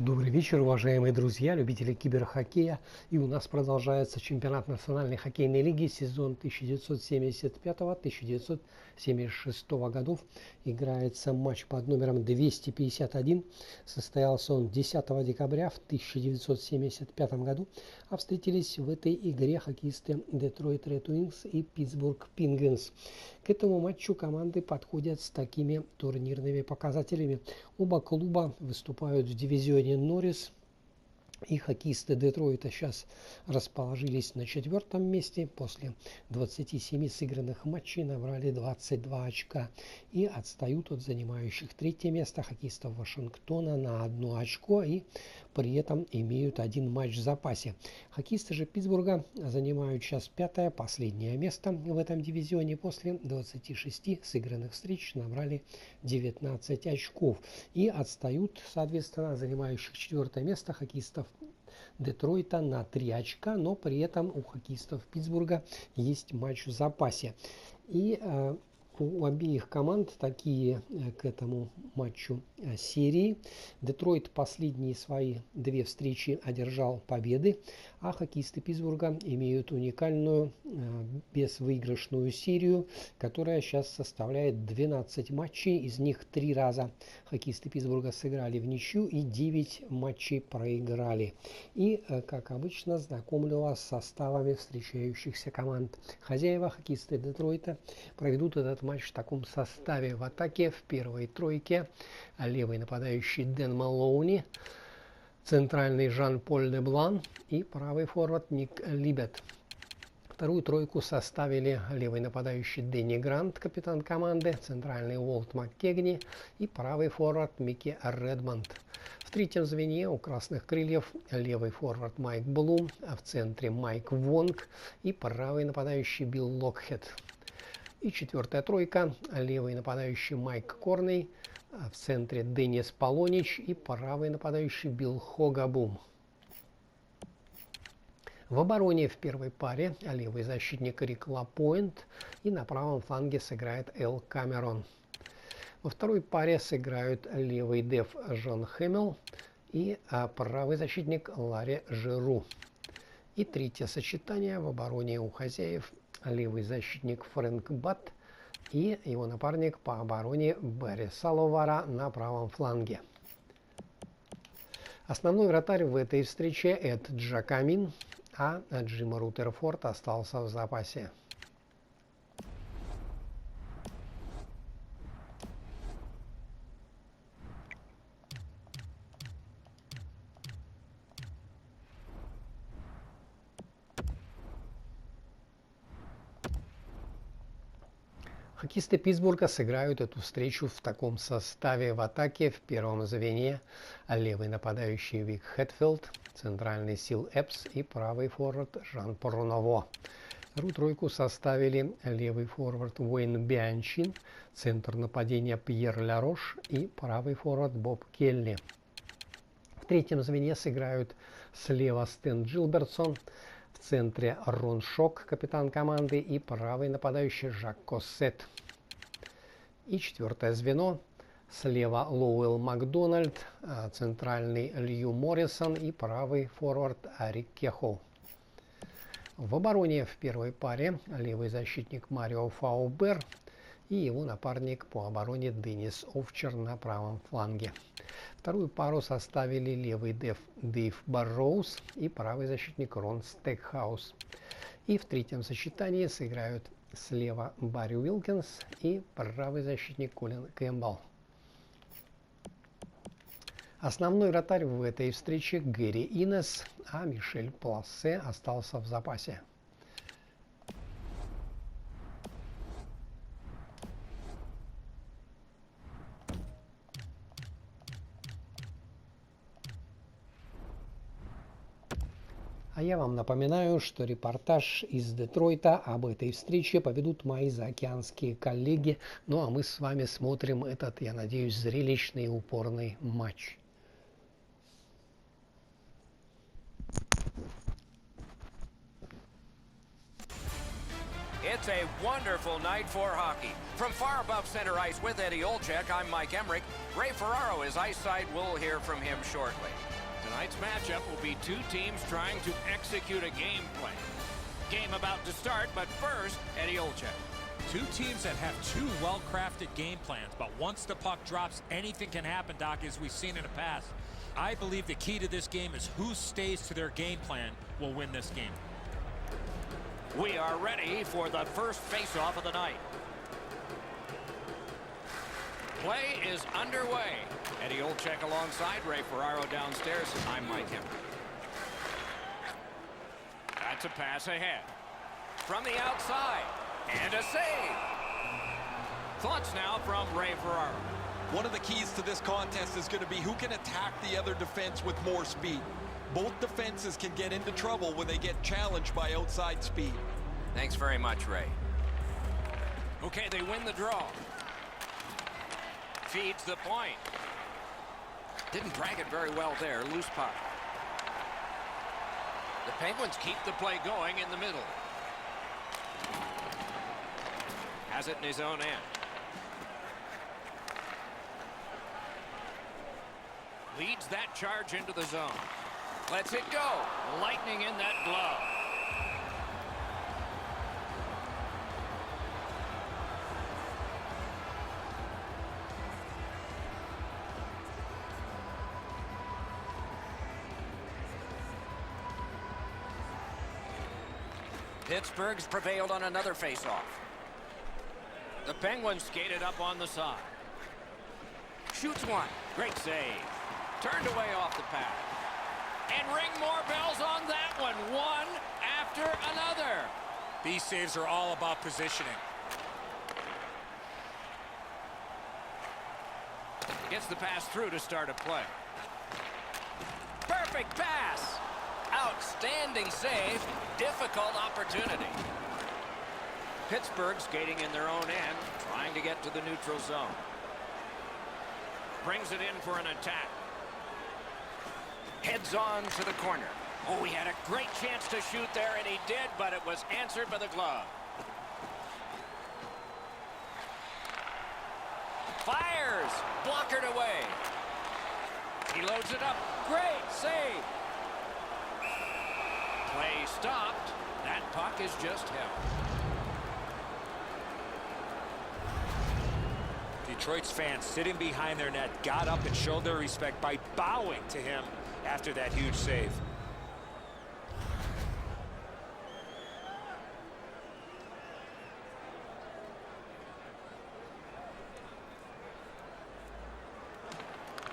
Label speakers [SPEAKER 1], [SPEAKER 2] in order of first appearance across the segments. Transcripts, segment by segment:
[SPEAKER 1] Добрый вечер, уважаемые друзья, любители киберхоккея. И у нас продолжается чемпионат Национальной хоккейной лиги, сезон 1975-1976 годов. Играется матч под номером 251. Состоялся он 10 декабря в 1975 году. А встретились в этой игре хоккеисты Детройт Ред Уингс и Питтсбург Пингвинс. К этому матчу команды подходят с такими турнирными показателями. Оба клуба выступают в дивизионе Норрис. И хоккеисты Детройта сейчас расположились на 4-м месте. После 27 сыгранных матчей набрали 22 очка и отстают от занимающих 3-е место хоккеистов Вашингтона на 1 очко и при этом имеют 1 матч в запасе. Хоккеисты же Питтсбурга занимают сейчас 5-е, последнее место в этом дивизионе. После 26 сыгранных встреч набрали 19 очков и отстают, соответственно, занимающих 4-е место хоккеистов Детройта на 3 очка, но при этом у хоккеистов Питтсбурга есть матч в запасе. И у обеих команд такие к этому матчу серии. Детройт последние свои 2 встречи одержал победы, а хоккеисты Питтсбурга имеют уникальную безвыигрышную серию, которая сейчас составляет 12 матчей. Из них 3 раза хоккеисты Питтсбурга сыграли в ничью и 9 матчей проиграли. И, как обычно, знакомлю вас с составами встречающихся команд. Хозяева, хоккеисты Детройта, проведут этот матч в таком составе. В атаке в первой тройке левый нападающий Дэн Малоуни, центральный Жан-Поль Деблан и правый форвард Ник Либет. Вторую тройку составили левый нападающий Дэнни Грант, капитан команды, центральный Уолт Маккегни и правый форвард Микки Редмонд. В третьем звене у красных крыльев левый форвард Майк Блум, а в центре Майк Вонг и правый нападающий Билл Локхед. И четвертая тройка левый нападающий Майк Корней, а в центре Деннис Полонич и правый нападающий Билл Хогабум. В обороне в первой паре левый защитник Рик Лапойнт и на правом фланге сыграет Эл Камерон. Во второй паре сыграют левый деф Жон Хэмилл и правый защитник Ларри Жиру. И третье сочетание в обороне у хозяев левый защитник Фрэнк Бат и его напарник по обороне Берри Саловара на правом фланге. Основной вратарь в этой встрече Эд Джакамин, а Джим Рутерфорд остался в запасе. Хоккеисты Питтсбурга сыграют эту встречу в таком составе. В атаке в первом звене левый нападающий Вик Хэтфилд, центральный Сил Эпс и правый форвард Жан Пруново. Вторую тройку составили левый форвард Уэйн Бианчин, центр нападения Пьер Ларош и правый форвард Боб Келли. В третьем звене сыграют слева Стэн Джилбертсон, в центре Рон Шок, капитан команды, и правый нападающий Жак Коссет. И четвертое звено. Слева Лоуэлл Макдональд, центральный Лью Моррисон и правый форвард Арик Кехо. В обороне в первой паре левый защитник Марио Фаубер и его напарник по обороне Деннис Овчер на правом фланге. Вторую пару составили левый деф Дэйв Барроуз и правый защитник Рон Стекхаус. И в третьем сочетании сыграют слева Барри Уилкинс и правый защитник Колин Кэмпбелл. Основной вратарь в этой встрече Гэри Инес, а Мишель Плассе остался в запасе. А я вам напоминаю, что репортаж из Детройта об этой встрече поведут мои заокеанские коллеги. Ну а мы с вами смотрим этот, я надеюсь, зрелищный и упорный матч.
[SPEAKER 2] It's a wonderful night for hockey. From far above center ice with Eddie Olczyk, I'm Mike Emmerich. Ray Ferraro is ice side. We'll hear from him shortly. Tonight's matchup will be two teams trying to execute a game plan. Game about to start, but first, Eddie Olczyk.
[SPEAKER 3] Two teams that have two well-crafted game plans, but once the puck drops, anything can happen, Doc, as we've seen in the past. I believe the key to this game is who stays to their game plan will win this game.
[SPEAKER 2] We are ready for the first face-off of the night. Play is underway. Eddie Olczyk alongside Ray Ferraro downstairs. I'm Mike Emmerich. That's a pass ahead. From the outside. And a save. Thoughts now from Ray Ferraro.
[SPEAKER 4] One of the keys to this contest is going to be who can attack the other defense with more speed. Both defenses can get into trouble when they get challenged by outside speed.
[SPEAKER 2] Thanks very much, Ray. Okay, they win the draw. Feeds the point. Didn't drag it very well there. Loose puck. The Penguins keep the play going in the middle. Has it in his own end. Leads that charge into the zone. Lets it go. Lightning in that glove. Pittsburgh's prevailed on another faceoff. The Penguins skated up on the side. Shoots one. Great save. Turned away off the pad. And ring more bells on that one. One after another.
[SPEAKER 3] These saves are all about positioning.
[SPEAKER 2] Gets the pass through to start a play. Perfect pass. Outstanding save. Difficult opportunity. Pittsburgh skating in their own end, trying to get to the neutral zone. Brings it in for an attack. Heads on to the corner. Oh, he had a great chance to shoot there, and he did, but it was answered by the glove. Fires! Blockered away. He loads it up. Great save. Play stopped. That puck is just held.
[SPEAKER 3] Detroit's fans sitting behind their net got up and showed their respect by bowing to him after that huge save.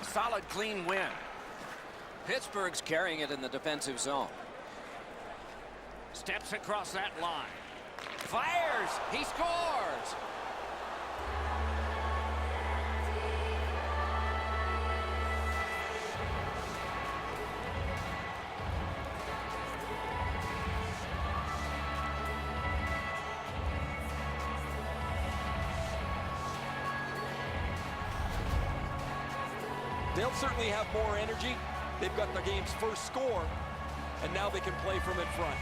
[SPEAKER 2] Solid, clean win. Pittsburgh's carrying it in the defensive zone. Steps across that line. Fires! He scores!
[SPEAKER 4] They'll certainly have more energy. They've got their game's first score, and now they can play from in front.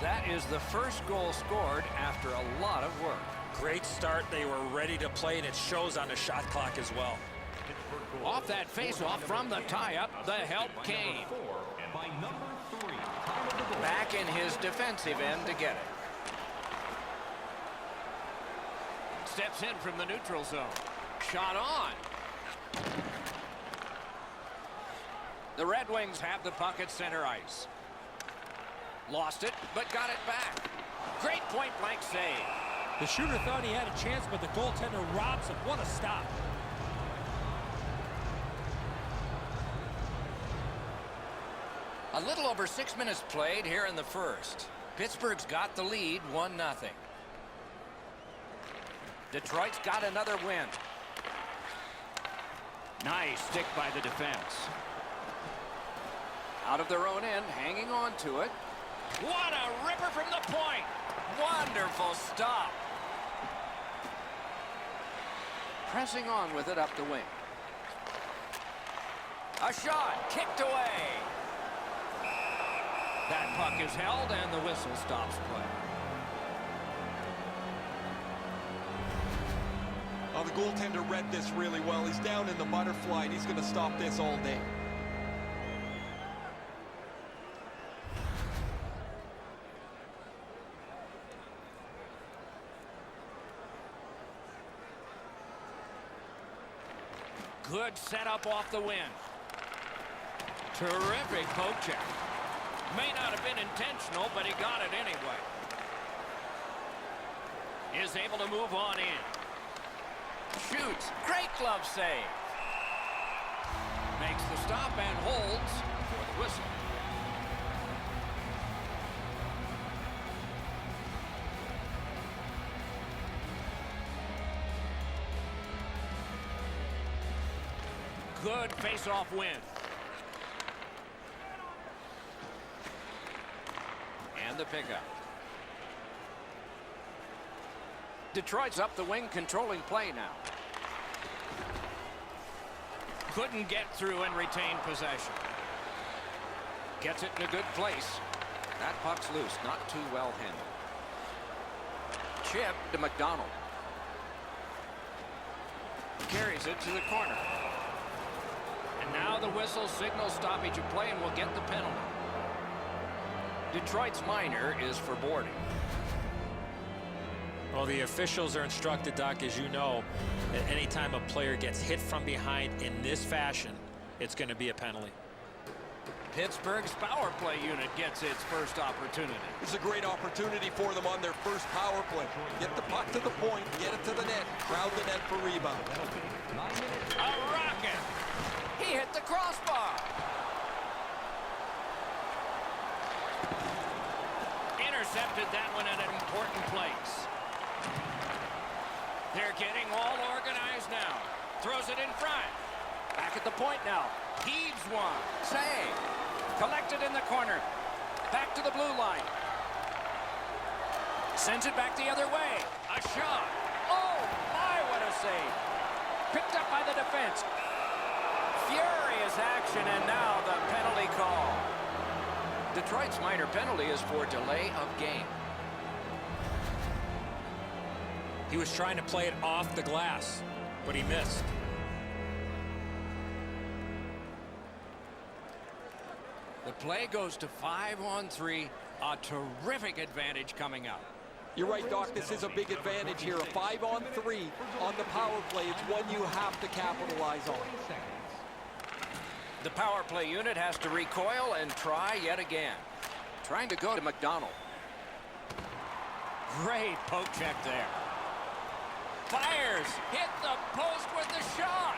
[SPEAKER 2] That is the first goal scored after a lot of work.
[SPEAKER 3] Great start. They were ready to play, and it shows on the shot clock as well.
[SPEAKER 2] Off that face-off from the tie-up, the help came. Back in his defensive end to get it. Steps in from the neutral zone. Shot on. The Red Wings have the puck at center ice. Lost it, but got it back. Great point-blank save.
[SPEAKER 3] The shooter thought he had a chance, but the goaltender robs him. What a stop.
[SPEAKER 2] A little over 6 minutes played here in the first. Pittsburgh's got the lead, 1-0. Detroit's got another win. Nice stick by the defense. Out of their own end, hanging on to it. What a ripper from the point. Wonderful stop. Pressing on with it up the wing. A shot kicked away. That puck is held and the whistle stops play.
[SPEAKER 4] The goaltender read this really well. He's down in the butterfly and he's going to stop this all day.
[SPEAKER 2] Good setup off the win. Terrific poke check. May not have been intentional, but he got it anyway. Is able to move on in. Shoots. Great glove save. Makes the stop and holds for the whistle. Good face-off win. And the pickup. Detroit's up the wing, controlling play now. Couldn't get through and retain possession. Gets it in a good place. That puck's loose, not too well handled. Chip to McDonald. Carries it to the corner. And now the whistle signals stoppage of play and will get the penalty. Detroit's minor is for boarding.
[SPEAKER 3] Well, the officials are instructed, Doc, as you know, that any time a player gets hit from behind in this fashion, it's going to be a penalty.
[SPEAKER 2] Pittsburgh's power play unit gets its first opportunity.
[SPEAKER 4] It's a great opportunity for them on their first power play. Get the puck to the point, get it to the net, crowd the net for rebound.
[SPEAKER 2] A rocket! He hit the crossbar. Intercepted that one at an important place. They're getting all organized now. Throws it in front. Back at the point now. Heaves one. Save. Collected in the corner. Back to the blue line. Sends it back the other way. A shot. Oh, my, what a save. Picked up by the defense. Furious action, and now the penalty call. Detroit's minor penalty is for delay of game.
[SPEAKER 3] He was trying to play it off the glass, but he missed.
[SPEAKER 2] The play goes to 5-on-3. A terrific advantage coming up.
[SPEAKER 4] You're right, Doc. This is a big advantage here. A 5-on-3 on the power play. It's one you have to capitalize on.
[SPEAKER 2] The power play unit has to recoil and try yet again. Trying to go to McDonald. Great poke check there. Fires. Hit the post with the shot.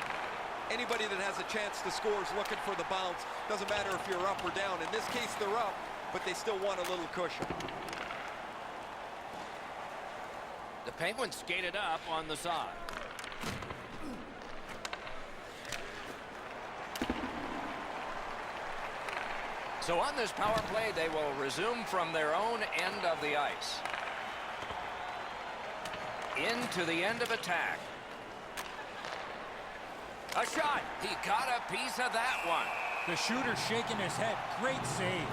[SPEAKER 4] Anybody that has a chance to score is looking for the bounce. Doesn't matter if you're up or down. In this case, they're up, but they still want a little cushion.
[SPEAKER 2] The Penguins skated up on the side. So on this power play, they will resume from their own end of the ice. Into the end of attack. A shot. He got a piece of that one.
[SPEAKER 3] The shooter shaking his head. Great save.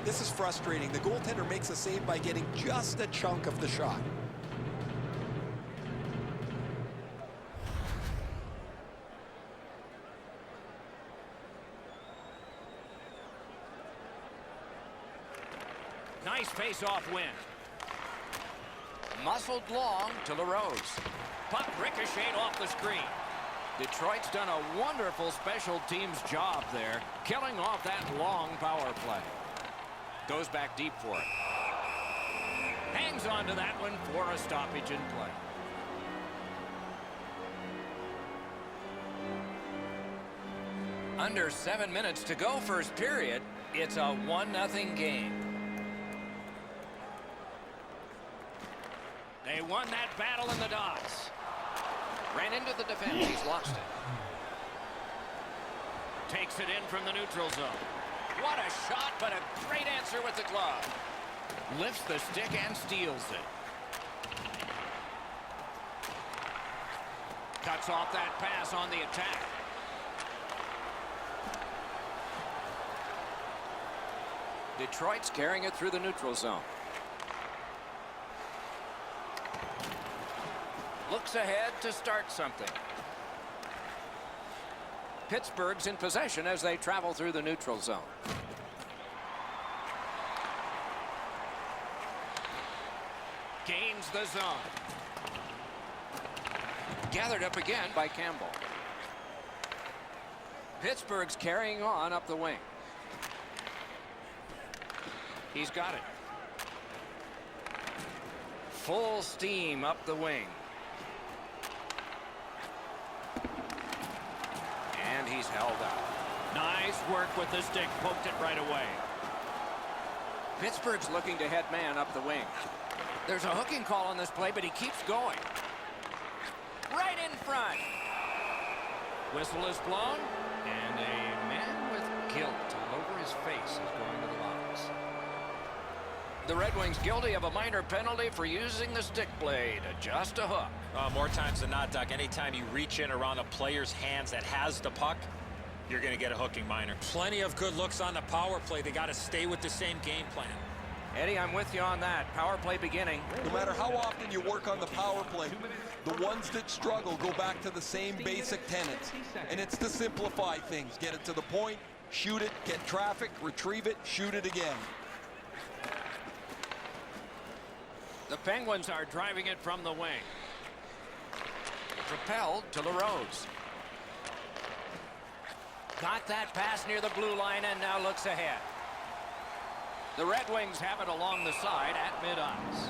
[SPEAKER 4] This is frustrating. The goaltender makes a save by getting just a chunk of the shot.
[SPEAKER 2] Nice face-off win. Muscled long to LaRose. Puck ricocheted off the screen. Detroit's done a wonderful special teams job there, killing off that long power play. Goes back deep for it. Hangs on to that one for a stoppage in play. Under 7 minutes to go first period. It's a 1-0 game. They won that battle in the dots. Ran into the defense. He's lost it. Takes it in from the neutral zone. What a shot, but a great answer with the glove. Lifts the stick and steals it. Cuts off that pass on the attack. Detroit's carrying it through the neutral zone. Looks ahead to start something. Pittsburgh's in possession as they travel through the neutral zone. Gains the zone. Gathered up again by Campbell. Pittsburgh's carrying on up the wing. He's got it. Full steam up the wing. And he's held up. Nice work with the stick. Poked it right away. Pittsburgh's looking to head man up the wing. There's a hooking call on this play, but he keeps going. Right in front. Whistle is blown, and a man with guilt all over his face is going to the box. The Red Wings guilty of a minor penalty for using the stick blade. Just a hook.
[SPEAKER 3] More times than not, Doc, anytime you reach in around a player's hands that has the puck, you're going to get a hooking minor. Plenty of good looks on the power play. They got to stay with the same game plan.
[SPEAKER 2] Eddie, I'm with you on that. Power play beginning.
[SPEAKER 4] No matter how often you work on the power play, the ones that struggle go back to the same basic tenets. And it's to simplify things. Get it to the point, shoot it, get traffic, retrieve it, shoot it again.
[SPEAKER 2] The Penguins are driving it from the wing. Propelled to LaRose. Got that pass near the blue line and now looks ahead. The Red Wings have it along the side at mid-ice.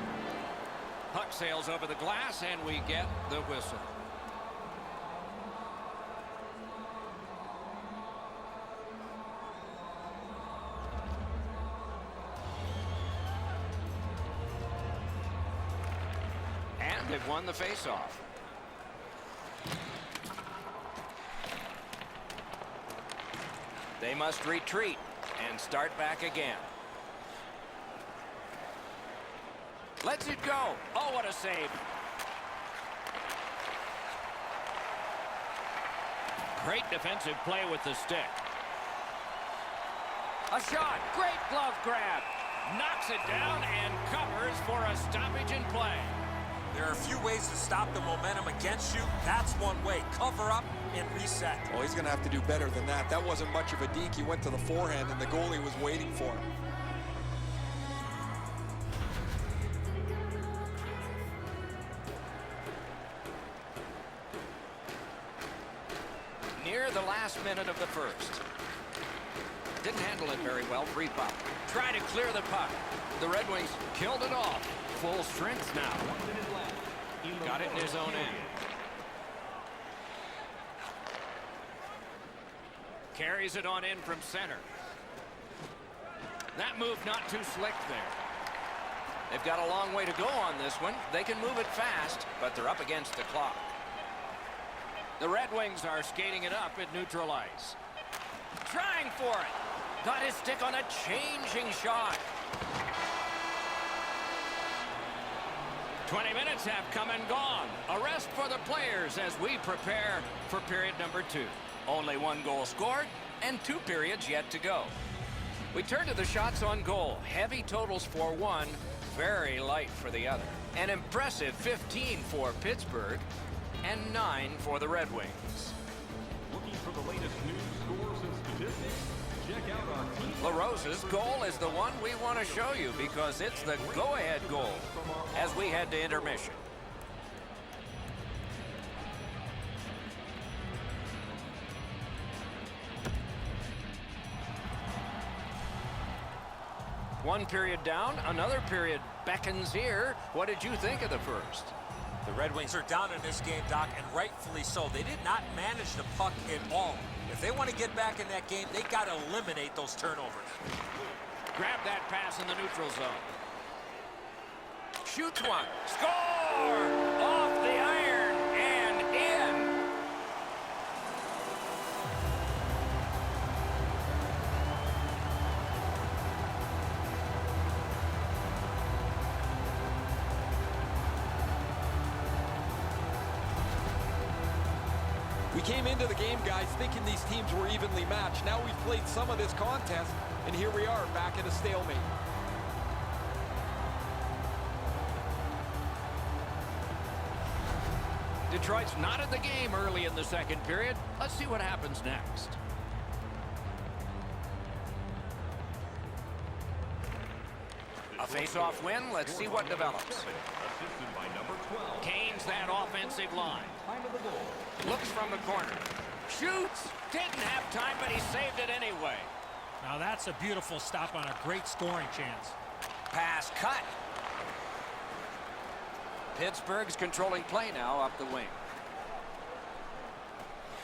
[SPEAKER 2] Puck sails over the glass and we get the whistle. And they've won the faceoff. They must retreat and start back again. Lets it go. Oh, what a save. Great defensive play with the stick. A shot. Great glove grab. Knocks it down and covers for a stoppage in play.
[SPEAKER 3] There are a few ways to stop the momentum against you. That's one way. Cover up and reset.
[SPEAKER 4] Well, he's going to have to do better than that. That wasn't much of a deke. He went to the forehand, and the goalie was waiting for him.
[SPEAKER 2] Near the last minute of the first. Didn't handle it very well. Free puck. Try to clear the puck. The Red Wings killed it off. Full strength now. Got it in his own end. Carries it on in from center. That move not too slick there. They've got a long way to go on this one. They can move it fast, but they're up against the clock. The Red Wings are skating it up at neutral ice. Trying for it. Got his stick on a changing shot. 20 minutes have come and gone. A rest for the players as we prepare for period number 2. Only 1 goal scored and 2 periods yet to go. We turn to the shots on goal. Heavy totals for one, very light for the other. An impressive 15 for Pittsburgh and 9 for the Red Wings.
[SPEAKER 5] Looking for the latest news, scores, and statistics? Check out our team.
[SPEAKER 2] LaRose's goal is the one we want to show you because it's the go-ahead goal as we head to intermission. One period down, another period beckons here. What did you think of the first?
[SPEAKER 3] The Red Wings are down in this game, Doc, and rightfully so. They did not manage the puck at all. If they want to get back in that game, they got to eliminate those turnovers.
[SPEAKER 2] Grab that pass in the neutral zone. Shoots one. Score! Off the iron and in.
[SPEAKER 4] We came into the game, guys, thinking these teams were evenly matched. Now we've played some of this contest, and here we are back at a stalemate.
[SPEAKER 2] Detroit's not in the game early in the second period. Let's see what happens next. A face-off win. Let's see what develops.
[SPEAKER 5] Assisted by number 12.
[SPEAKER 2] Gains that offensive line. Looks from the corner. Shoots. Didn't have time, but he saved it anyway.
[SPEAKER 3] Now that's a beautiful stop on a great scoring chance.
[SPEAKER 2] Pass cut. Pittsburgh's controlling play now up the wing.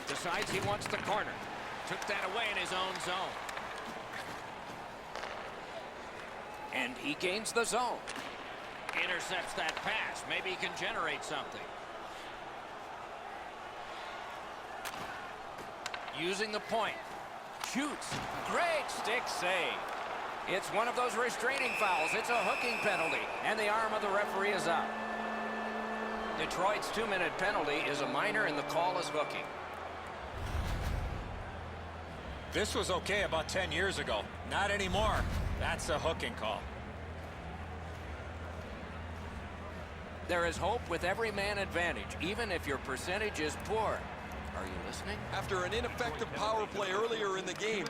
[SPEAKER 2] Decides he wants the corner. Took that away in his own zone. And he gains the zone. Intercepts that pass. Maybe he can generate something. Using the point. Shoots. Great stick save. It's one of those restraining fouls. It's a hooking penalty. And the arm of the referee is up. Detroit's 2-minute penalty is a minor and the call is hooking.
[SPEAKER 3] This was okay about 10 years ago. Not anymore. That's a hooking call.
[SPEAKER 2] There is hope with every man advantage, even if your percentage is poor. Are you listening?
[SPEAKER 4] After an ineffective power play earlier in the game,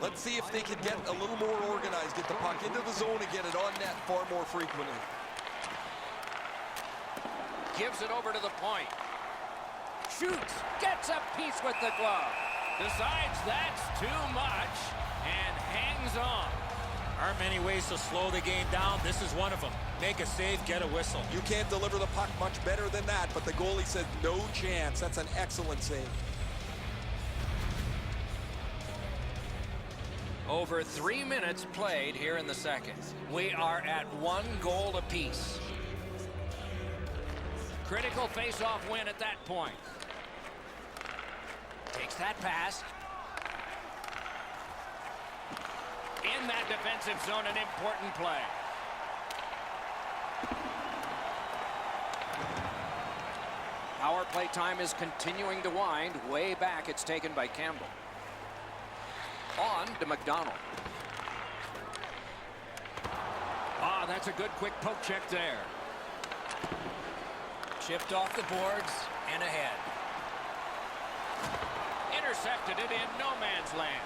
[SPEAKER 4] let's see if they can get a little more organized, get the puck into the zone and get it on net far more frequently.
[SPEAKER 2] Gives it over to the point. Shoots. Gets a piece with the glove. Decides that's too much and hangs on.
[SPEAKER 3] Aren't many ways to slow the game down. This is one of them. Make a save, get a whistle.
[SPEAKER 4] You can't deliver the puck much better than that, but the goalie said no chance. That's an excellent save.
[SPEAKER 2] Over 3 minutes played here in the second. We are at 1 goal apiece. Critical face-off win at that point. Takes that pass. In that defensive zone, an important play. Power play time is continuing to wind. Way back, it's taken by Campbell. On to McDonald. Ah, that's a good quick poke check there. Chipped off the boards and ahead. Intercepted it in no man's land.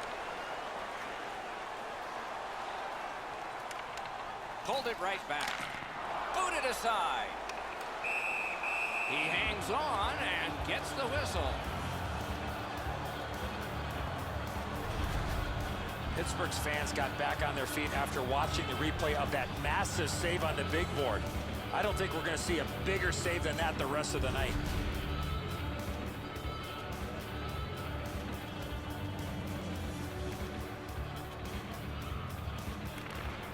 [SPEAKER 2] Pulled it right back. Booted aside. He hangs on and gets the whistle.
[SPEAKER 3] Pittsburgh's fans got back on their feet after watching the replay of that massive save on the big board. I don't think we're going to see a bigger save than that the rest of the night.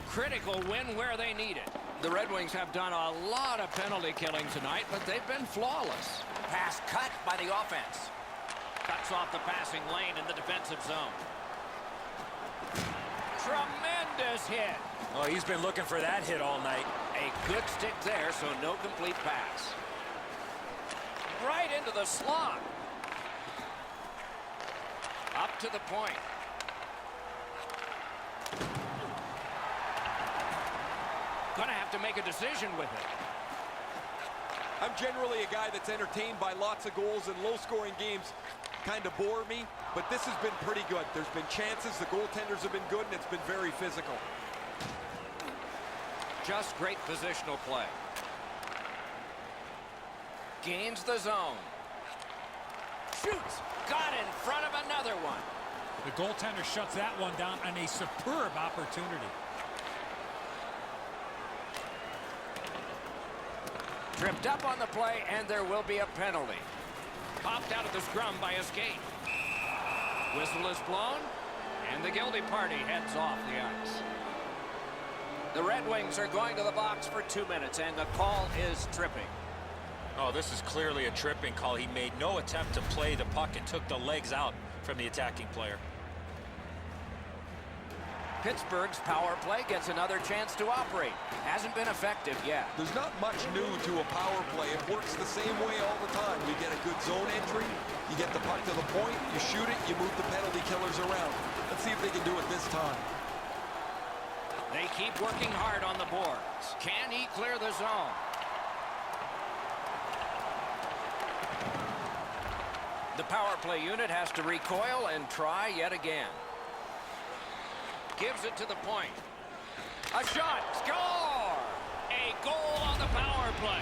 [SPEAKER 2] Critical win where they need it. The Red Wings have done a lot of penalty killing tonight, but they've been flawless. Pass cut by the offense. Cuts off the passing lane in the defensive zone. Tremendous hit.
[SPEAKER 3] Oh, he's been looking for that hit all night.
[SPEAKER 2] A good stick there, so no complete pass. Right into the slot. Up to the point. Gonna have to make a decision with it.
[SPEAKER 4] I'm generally a guy that's entertained by lots of goals, and low-scoring games kind of bore me, but this has been pretty good. There's been chances, the goaltenders have been good, and it's been very physical.
[SPEAKER 2] Just great positional play. Gains the zone. Shoots. Got in front of another one.
[SPEAKER 3] The goaltender shuts that one down on a superb opportunity.
[SPEAKER 2] Tripped up on the play, and there will be a penalty. Popped out of the scrum by a skate. Whistle is blown, and the guilty party heads off the ice. The Red Wings are going to the box for 2 minutes, and the call is tripping.
[SPEAKER 3] Oh, this is clearly a tripping call. He made no attempt to play the puck and took the legs out from the attacking player.
[SPEAKER 2] Pittsburgh's power play gets another chance to operate. Hasn't been effective yet.
[SPEAKER 4] There's not much new to a power play. It works the same way all the time. You get a good zone entry, you get the puck to the point, you shoot it, you move the penalty killers around. Let's see if they can do it this time.
[SPEAKER 2] They keep working hard on the boards. Can he clear the zone? The power play unit has to recoil and try yet again. Gives it to the point. A shot. Score! A goal on the power play.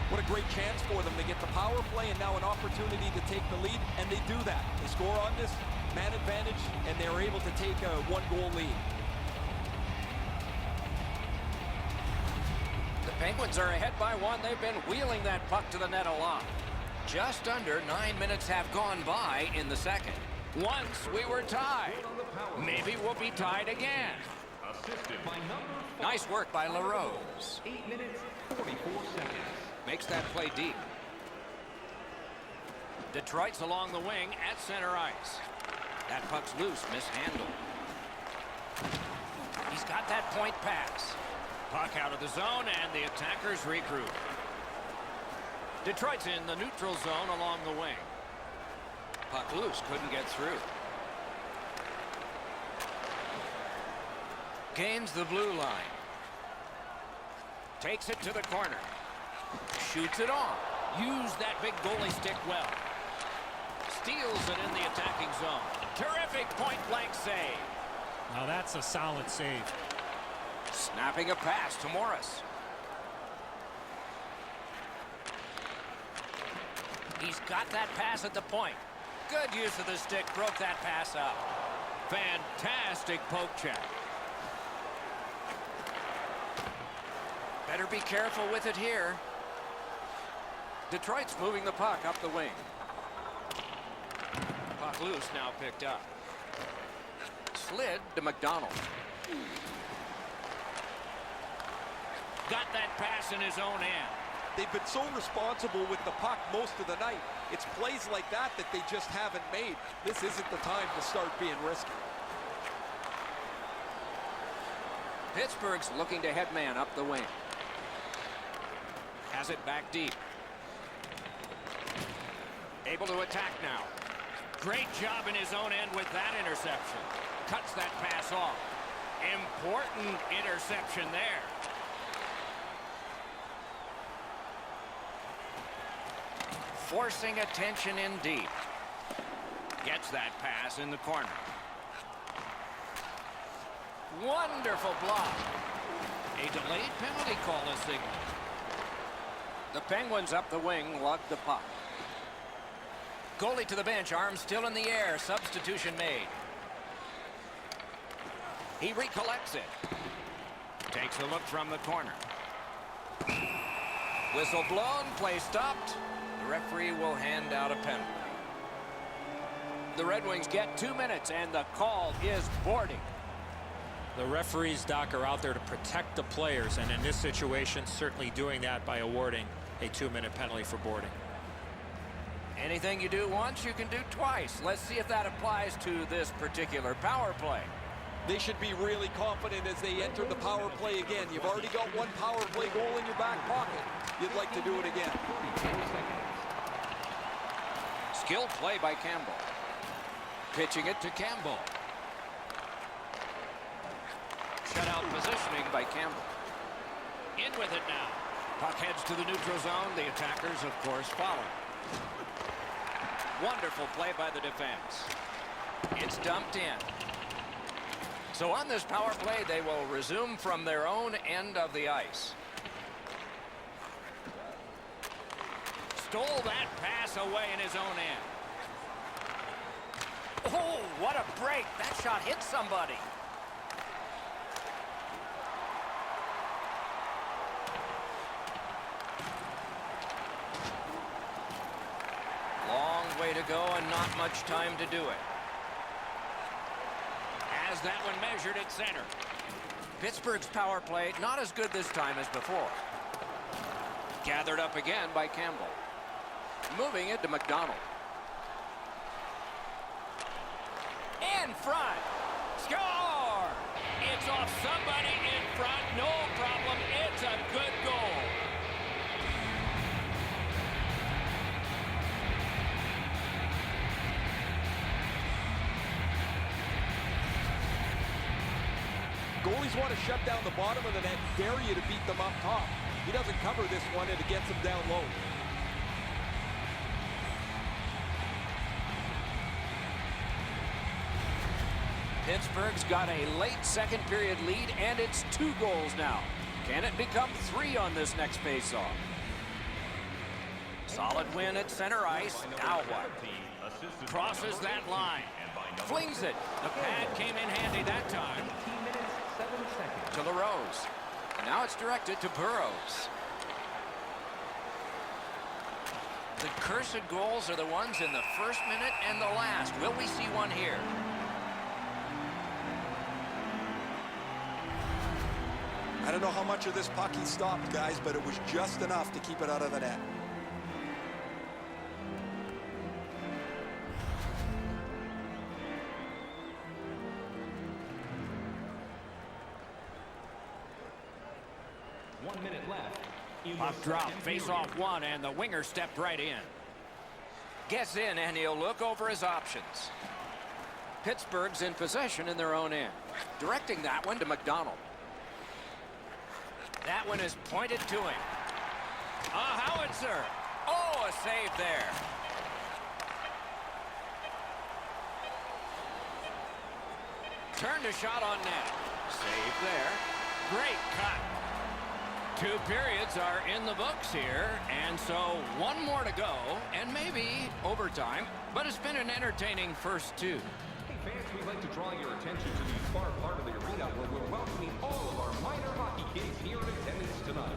[SPEAKER 4] What a great chance for them to get the power play and now an opportunity to take the lead, and they do that. They score on this man advantage, and they're able to take a one-goal lead.
[SPEAKER 2] The Penguins are ahead by one. They've been wheeling that puck to the net a lot. Just under 9 minutes have gone by in the second. Once we were tied. Maybe we'll be tied again.
[SPEAKER 5] Assisted by number 5.
[SPEAKER 2] Nice work by LaRose.
[SPEAKER 5] 8 minutes, 44 seconds.
[SPEAKER 2] Makes that play deep. Detroit's along the wing at center ice. That puck's loose, mishandled. He's got that point pass. Puck out of the zone, and the attackers regroup. Detroit's in the neutral zone along the wing. Puck loose, couldn't get through. Gains the blue line. Takes it to the corner. Shoots it on. Use that big goalie stick well. Steals it in the attacking zone. Terrific point-blank save.
[SPEAKER 3] Now that's a solid save.
[SPEAKER 2] Snapping a pass to Morris. He's got that pass at the point. Good use of the stick. Broke that pass up. Fantastic poke check. Better be careful with it here. Detroit's moving the puck up the wing. Puck loose, now picked up. Slid to McDonald. Got that pass in his own end.
[SPEAKER 4] They've been so responsible with the puck most of the night. It's plays like that that they just haven't made. This isn't the time to start being risky.
[SPEAKER 2] Pittsburgh's looking to head man up the wing. Has it back deep. Able to attack now. Great job in his own end with that interception. Cuts that pass off. Important interception there. Forcing attention in deep. Gets that pass in the corner. Wonderful block. A delayed penalty call is signaled. The Penguins up the wing lug the puck. Goalie to the bench, arms still in the air. Substitution made. He recollects it. Takes a look from the corner. Whistle blown, play stopped. The referee will hand out a penalty. The Red Wings get 2 minutes, and the call is boarding.
[SPEAKER 3] The referees, Doc, are out there to protect the players, and in this situation, certainly doing that by awarding a 2-minute penalty for boarding.
[SPEAKER 2] Anything you do once, you can do twice. Let's see if that applies to this particular power play.
[SPEAKER 4] They should be really confident as they enter the power play again. You've already got one power play goal in your back pocket. You'd like to do it again.
[SPEAKER 2] Skilled play by Campbell. Pitching it to Campbell. Shutout positioning by Campbell. In with it now. Puck heads to the neutral zone. The attackers, of course, follow. Wonderful play by the defense. It's dumped in. So on this power play, they will resume from their own end of the ice. Stole that pass away in his own end. Oh, what a break. That shot hit somebody. Long way to go and not much time to do it. Has that one measured at center. Pittsburgh's power play not as good this time as before. Gathered up again by Campbell. Moving it to McDonald. In front. Score! It's off somebody in front. No problem. It's a good goal.
[SPEAKER 4] Goalies want to shut down the bottom of the net, dare you to beat them up top. He doesn't cover this one, and it gets him down low.
[SPEAKER 2] Pittsburgh's got a late second period lead, and it's 2 goals now. Can it become 3 on this next faceoff? Solid win at center ice. Now what? Crosses that line. Flings it. The pad came in handy that time.
[SPEAKER 5] 18 minutes, 7 seconds.
[SPEAKER 2] To LaRose. And now it's directed to Burrows. The cursed goals are the ones in the first minute and the last. Will we see one here?
[SPEAKER 4] I don't know how much of this puck he stopped, guys, but it was just enough to keep it out of the net.
[SPEAKER 2] Puck drop, face off one, and the winger stepped right in. Gets in, and he'll look over his options. Pittsburgh's in possession in their own end. Directing that one to McDonald. That one is pointed to him. A howitzer. Oh, a save there. Turned a shot on net. Save there. Great cut. 2 periods are in the books here, and so 1 more to go, and maybe overtime, but it's been an entertaining first 2.
[SPEAKER 5] Hey fans, we'd like to draw your attention to the far part of the arena where we're welcoming all of our minor hockey kids here in attendance tonight.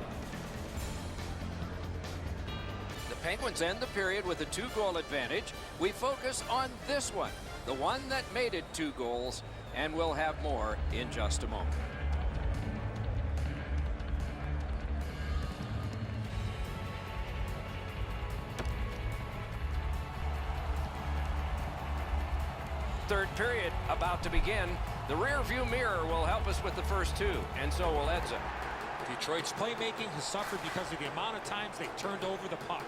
[SPEAKER 2] The Penguins end the period with a 2-goal advantage. We focus on this one, the one that made it 2 goals, and we'll have more in just a moment. Third period about to begin. The rear view mirror will help us with the first 2, and so will Edson.
[SPEAKER 3] Detroit's playmaking has suffered because of the amount of times they turned over the puck.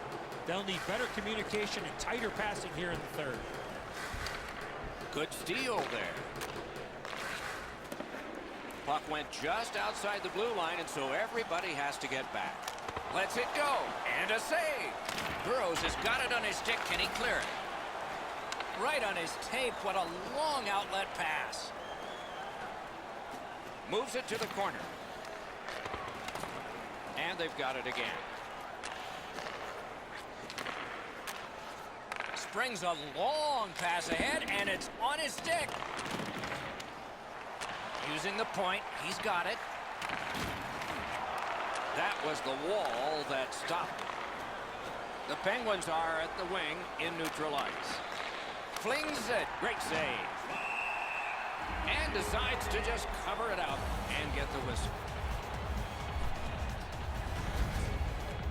[SPEAKER 3] They'll need better communication and tighter passing here in the third.
[SPEAKER 2] Good steal there. Puck went just outside the blue line, and so everybody has to get back. Lets it go, and a save. Burrows has got it on his stick. Can he clear it? Right on his tape. What a long outlet pass. Moves it to the corner. And they've got it again. Springs a long pass ahead, and it's on his stick. Using the point, he's got it. That was the wall that stopped. The Penguins are at the wing in neutral ice. Flings it. Great save. And decides to just cover it up and get the whistle.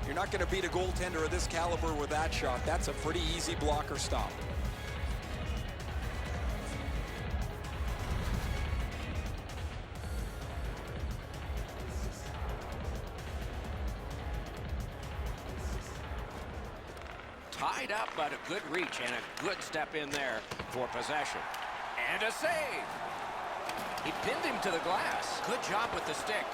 [SPEAKER 4] You're not going to beat a goaltender of this caliber with that shot. That's a pretty easy blocker stop.
[SPEAKER 2] Tied up, but a good reach and a good step in there for possession. And a save. He pinned him to the glass. Good job with the stick.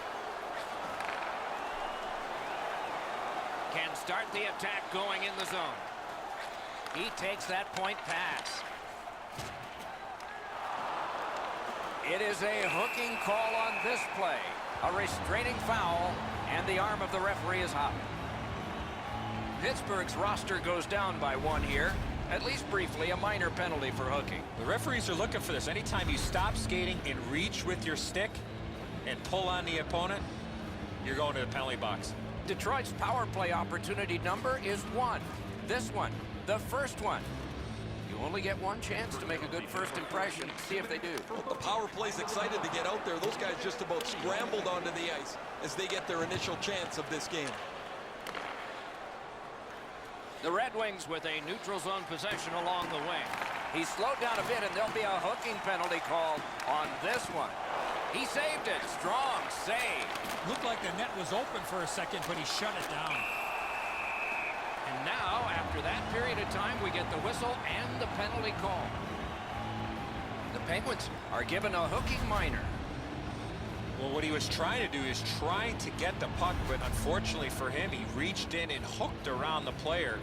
[SPEAKER 2] Can start the attack going in the zone. He takes that point pass. It is a hooking call on this play. A restraining foul, and the arm of the referee is hot. Pittsburgh's roster goes down by 1 here. At least briefly, a minor penalty for hooking.
[SPEAKER 3] The referees are looking for this. Anytime you stop skating and reach with your stick and pull on the opponent, you're going to the penalty box.
[SPEAKER 2] Detroit's power play opportunity number is 1. This one, the first one. only get one chance to make a good first impression. See if they do.
[SPEAKER 4] Well, the power play's excited to get out there. Those guys just about scrambled onto the ice as they get their initial chance of this game.
[SPEAKER 2] The Red Wings with a neutral zone possession along the wing. He slowed down a bit, and there'll be a hooking penalty called on this one. He saved it. Strong save.
[SPEAKER 3] Looked like the net was open for a second, but he shut it down.
[SPEAKER 2] And now, after that period of time, we get the whistle and the penalty call. The Penguins are given a hooking minor.
[SPEAKER 3] Well, what he was trying to do is trying to get the puck, but unfortunately for him, he reached in and hooked around the player.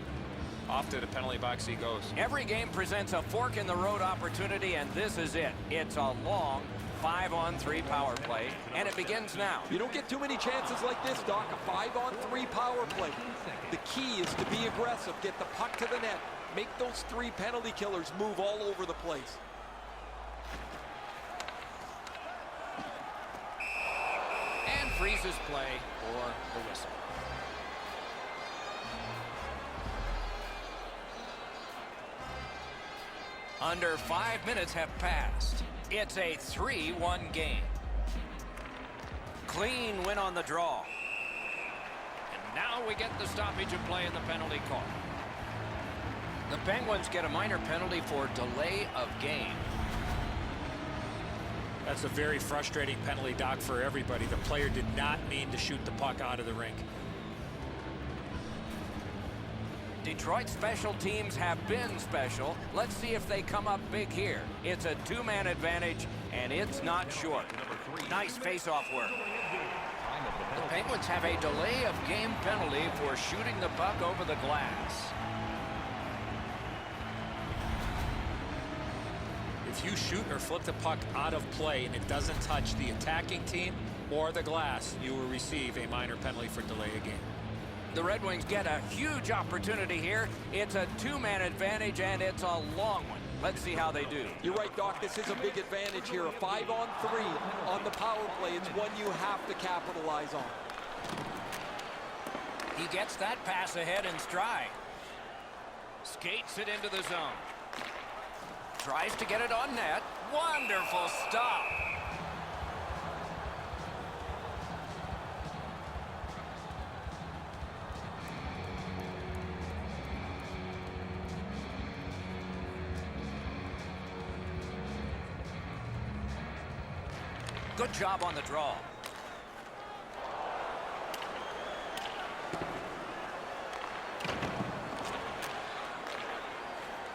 [SPEAKER 3] Off to the penalty box he goes.
[SPEAKER 2] Every game presents a fork-in-the-road opportunity, and this is it. It's a long 5-on-3 power play, and it begins now.
[SPEAKER 4] You don't get too many chances like this, Doc. A 5-on-3 power play. The key is to be aggressive, get the puck to the net, make those 3 penalty killers move all over the place.
[SPEAKER 2] And freezes play or the whistle. Under 5 minutes have passed. It's a 3-1 game. Clean win on the draw. And now we get the stoppage of play in the penalty call. The Penguins get a minor penalty for delay of game.
[SPEAKER 3] That's a very frustrating penalty, Doc, for everybody. The player did not mean to shoot the puck out of the rink.
[SPEAKER 2] Detroit special teams have been special. Let's see if they come up big here. It's a 2-man advantage, and it's not short. Nice face-off work. The Penguins have a delay of game penalty for shooting the puck over the glass.
[SPEAKER 3] If you shoot or flip the puck out of play and it doesn't touch the attacking team or the glass, you will receive a minor penalty for delay of game.
[SPEAKER 2] The Red Wings get a huge opportunity here. It's a 2-man advantage, and it's a long one. Let's see how they do.
[SPEAKER 4] You're right, Doc. This is a big advantage here. A 5-on-3 on the power play. It's one you have to capitalize on.
[SPEAKER 2] He gets that pass ahead in stride. Skates it into the zone. Tries to get it on net. Wonderful stop. Good job on the draw.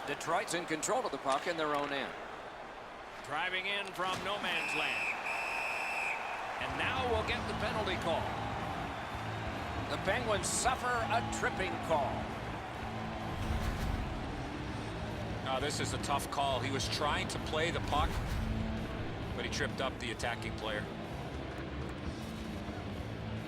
[SPEAKER 2] Detroit's in control of the puck in their own end. Driving in from no man's land. And now we'll get the penalty call. The Penguins suffer a tripping call.
[SPEAKER 3] Now, this is a tough call. He was trying to play the puck, but he tripped up the attacking player.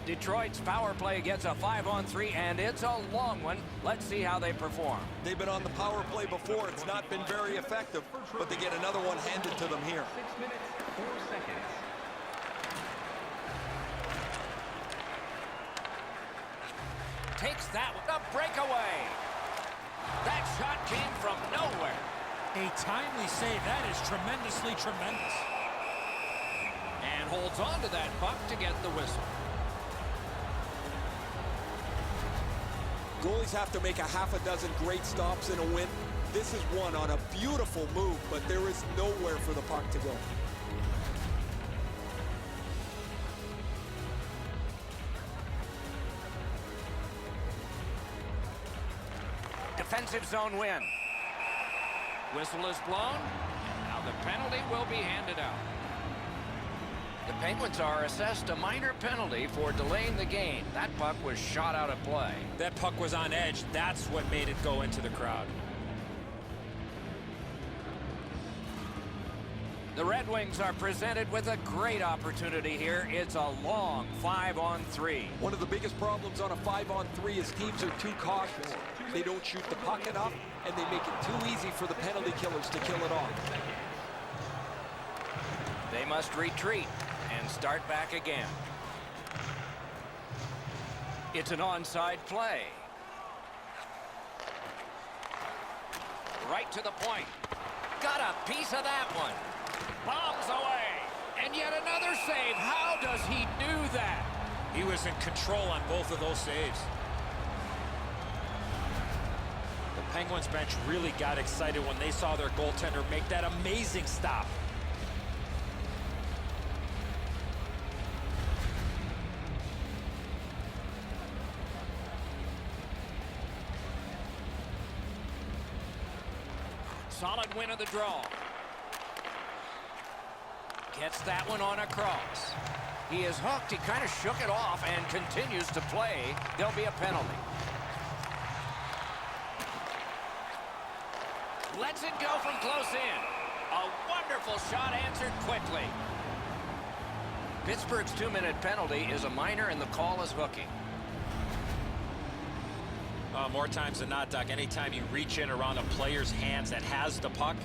[SPEAKER 2] Detroit's power play gets a 5-on-3, and it's a long one. Let's see how they perform.
[SPEAKER 4] They've been on the power play before. It's not been very effective, but they get another one handed to them here.
[SPEAKER 5] 6 minutes, 4 seconds.
[SPEAKER 2] Takes that one. A breakaway. That shot came from nowhere.
[SPEAKER 3] A timely save. That is tremendously tremendous.
[SPEAKER 2] And holds on to that puck to get the whistle.
[SPEAKER 4] Goalies have to make a half a dozen great stops in a win. This is one on a beautiful move, but there is nowhere for the puck to go.
[SPEAKER 2] Defensive zone win. Whistle is blown. And now the penalty will be handed out. The Penguins are assessed a minor penalty for delaying the game. That puck was shot out of play.
[SPEAKER 3] That puck was on edge. That's what made it go into the crowd.
[SPEAKER 2] The Red Wings are presented with a great opportunity here. It's a long 5-on-3.
[SPEAKER 4] One of the biggest problems on a 5-on-3 is teams are too cautious. They don't shoot the puck enough, and they make it too easy for the penalty killers to kill it off.
[SPEAKER 2] They must retreat and start back again. It's an onside play. Right to the point. Got a piece of that one. Bombs away. And yet another save. How does he do that?
[SPEAKER 3] He was in control on both of those saves. The Penguins bench really got excited when they saw their goaltender make that amazing stop.
[SPEAKER 2] Solid win of the draw. Gets that one on a cross. He is hooked. He kind of shook it off and continues to play. There'll be a penalty. Lets it go from close in. A wonderful shot answered quickly. Pittsburgh's 2-minute penalty is a minor and the call is hooking.
[SPEAKER 3] More times than not, Doc, anytime you reach in around a player's hands that has the puck,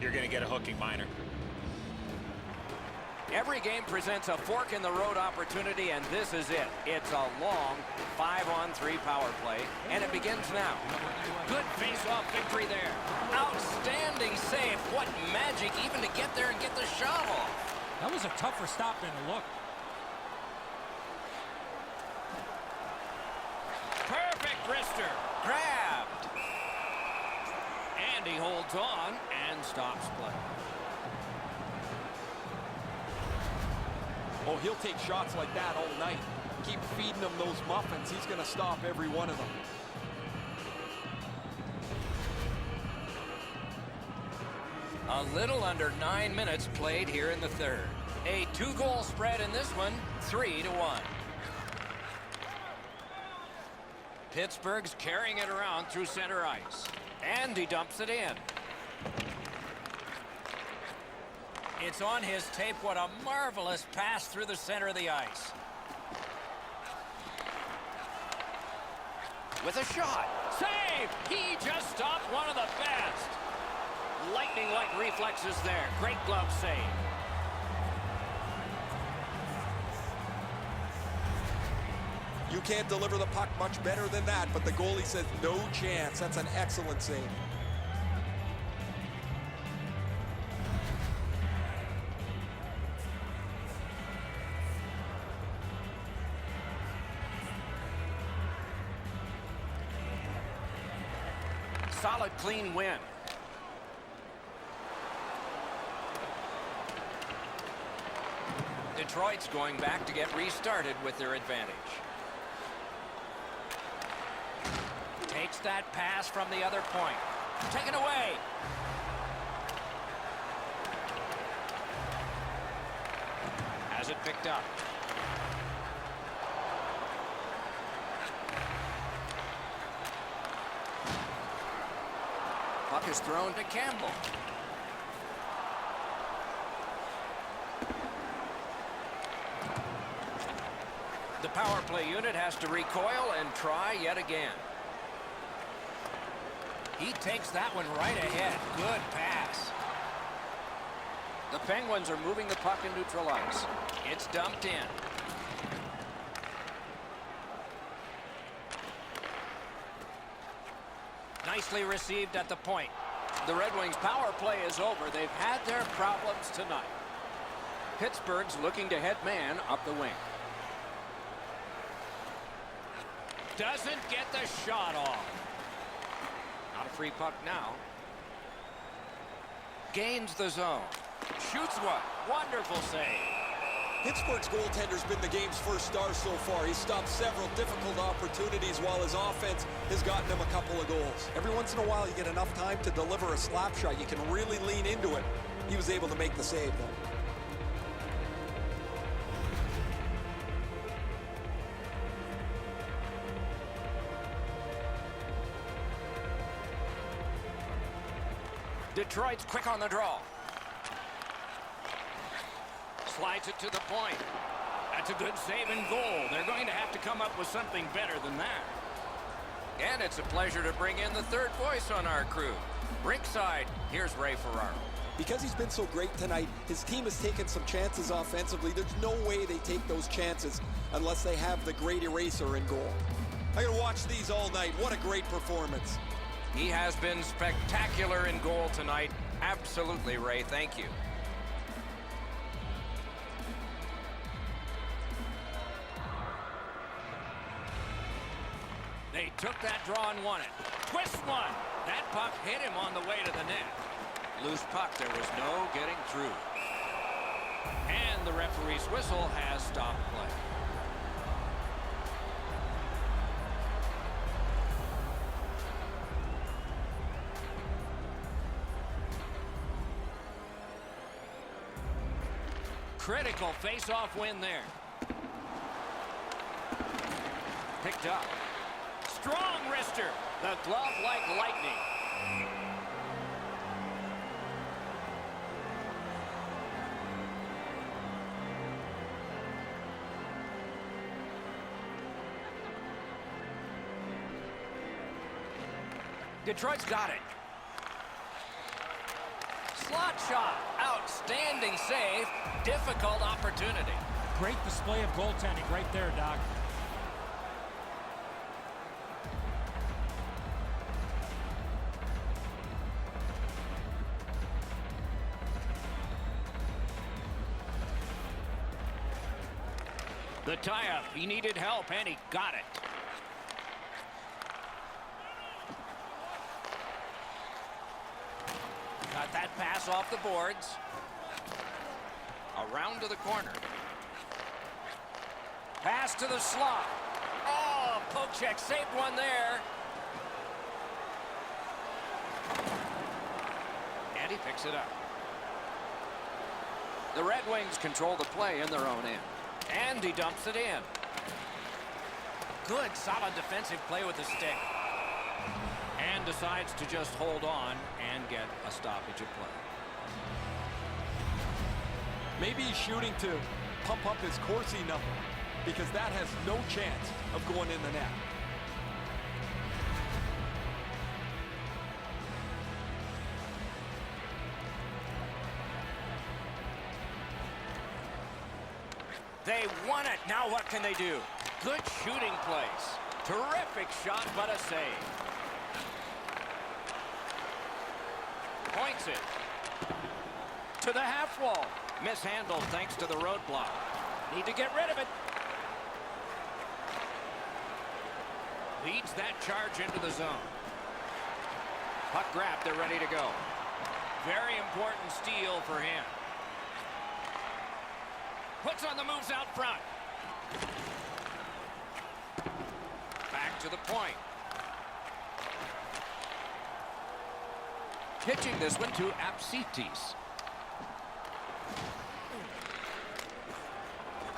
[SPEAKER 3] you're going to get a hooking minor.
[SPEAKER 2] Every game presents a fork-in-the-road opportunity, and this is it. It's a long 5-on-3 power play, and it begins now. Good face-off victory there. Outstanding save. What magic even to get there and get the shot off.
[SPEAKER 3] That was a tougher stop than it looked.
[SPEAKER 2] Perfect wrister. Grabbed. And he holds on and stops play.
[SPEAKER 4] Oh, he'll take shots like that all night. Keep feeding him those muffins. He's going to stop every one of them.
[SPEAKER 2] A little under 9 minutes played here in the third. A 2-goal spread in this one, 3-1. Pittsburgh's carrying it around through center ice. And he dumps it in. It's on his tape. What a marvelous pass through the center of the ice. With a shot. Save! He just stopped one of the best. Lightning-like reflexes there. Great glove save.
[SPEAKER 4] You can't deliver the puck much better than that, but the goalie says no chance. That's an excellent save.
[SPEAKER 2] Solid, clean win. Detroit's going back to get restarted with their advantage. Takes that pass from the other point. Taken away. Has it picked up. Puck is thrown to Campbell. The power play unit has to recoil and try yet again. He takes that one right ahead. Good pass. The Penguins are moving the puck in neutral ice. It's dumped in. Nicely received at the point. The Red Wings' power play is over. They've had their problems tonight. Pittsburgh's looking to head man up the wing. Doesn't get the shot off. Not a free puck now. Gains the zone. Shoots one. Wonderful save.
[SPEAKER 4] Pittsburgh's goaltender's been the game's first star so far. He's stopped several difficult opportunities while his offense has gotten him a couple of goals. Every once in a while you get enough time to deliver a slap shot. You can really lean into it. He was able to make the save, though.
[SPEAKER 2] Detroit's quick on the draw. Slides it to the point. That's a good save and goal. They're going to have to come up with something better than that. And it's a pleasure to bring in the third voice on our crew. Rinkside, here's Ray Ferraro.
[SPEAKER 4] Because he's been so great tonight, his team has taken some chances offensively. There's no way they take those chances unless they have the great eraser in goal. I'm going to watch these all night. What a great performance.
[SPEAKER 2] He has been spectacular in goal tonight. Absolutely, Ray. Thank you. They took that draw and won it. Twist one. That puck hit him on the way to the net. Loose puck. There was no getting through. And the referee's whistle has stopped play. Critical face-off win there. Picked up. Strong wrister. The glove like lightning. Detroit's got it. Slot shot. Outstanding save. Difficult opportunity.
[SPEAKER 3] Great display of goaltending right there, Doc.
[SPEAKER 2] The tie-up. He needed help, and he got it. Got that pass off the boards. Around to the corner. Pass to the slot. Oh, poke check saved one there. And he picks it up. The Red Wings control the play in their own end. And he dumps it in. Good, solid defensive play with the stick. And decides to just hold on and get a stoppage of play.
[SPEAKER 4] Maybe he's shooting to pump up his Corsi number, because that has no chance of going in the net.
[SPEAKER 2] They won it. Now what can they do? Good shooting place. Terrific shot, but a save. Points it. To the half wall. Mishandled thanks to the roadblock. Need to get rid of it. Leads that charge into the zone. Puck grabbed. They're ready to go. Very important steal for him. Puts on the moves out front. Back to the point. Pitching this one to Apsitis.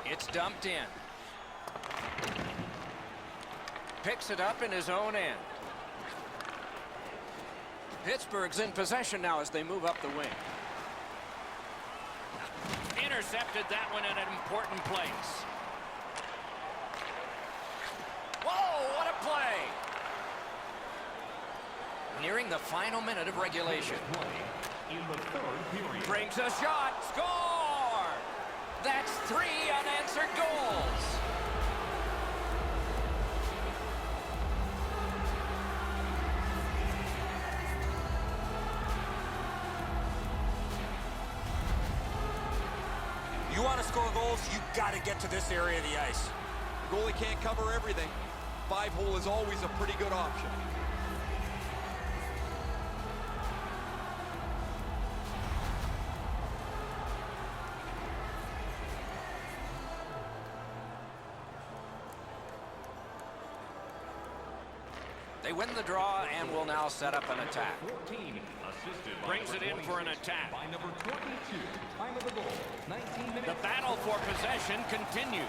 [SPEAKER 2] It's dumped in. Picks it up in his own end. Pittsburgh's in possession now as they move up the wing. Intercepted that one in an important place. Whoa, what a play! Nearing the final minute of regulation.
[SPEAKER 5] In the third period.
[SPEAKER 2] Brings a shot. Score! That's 3 unanswered goals.
[SPEAKER 3] You want to score goals, you got to get to this area of the ice.
[SPEAKER 4] The goalie can't cover everything. 5-hole is always a pretty good option.
[SPEAKER 2] They win the draw and will now set up an attack.
[SPEAKER 5] 14, assisted by
[SPEAKER 2] Brings it in for an attack.
[SPEAKER 5] by number 22. Time of the goal, 19 minutes.
[SPEAKER 2] The battle for possession continues.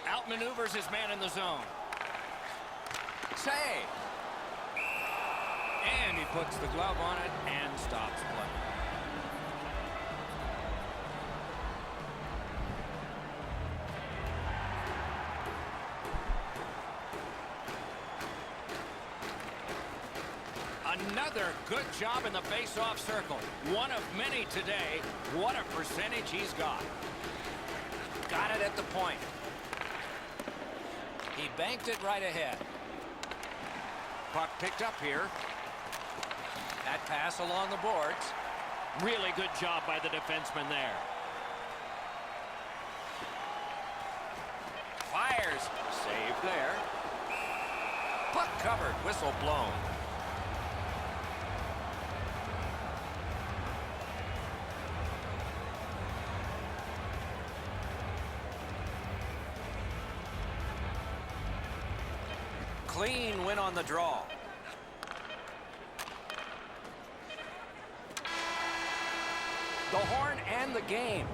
[SPEAKER 2] Outmaneuvers his man in the zone. Save. And he puts the glove on it and stops play. Another good job in the face-off circle. One of many today. What a percentage he's got. Got it at the point. banked it right ahead. Puck picked up here. That pass along the boards. Really good job by the defenseman there. Fires. Save there. Puck covered. Whistle blown. Clean win on the draw. The horn and the game.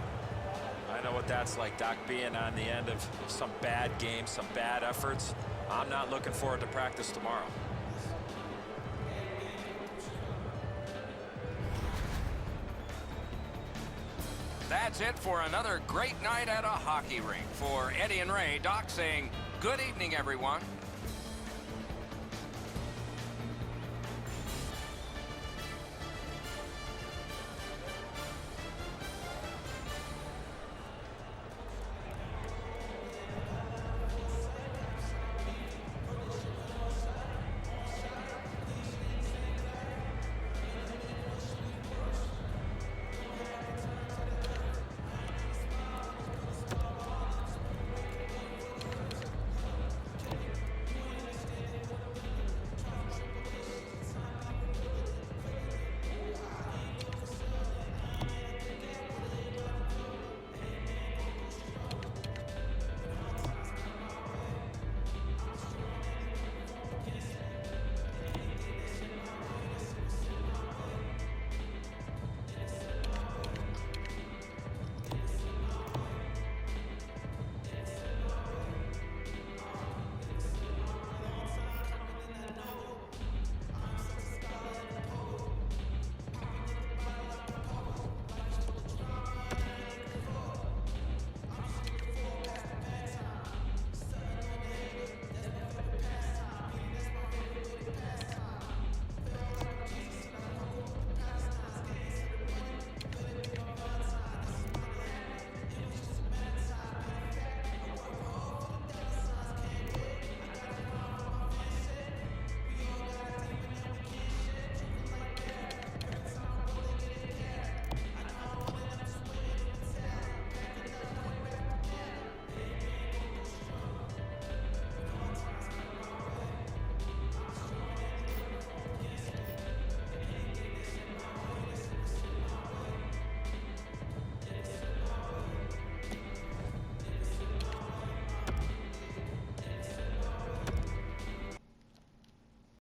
[SPEAKER 3] I know what that's like, Doc, being on the end of some bad games, some bad efforts. I'm not looking forward to practice tomorrow.
[SPEAKER 2] That's it for another great night at a hockey rink. For Eddie and Ray, Doc saying good evening, everyone.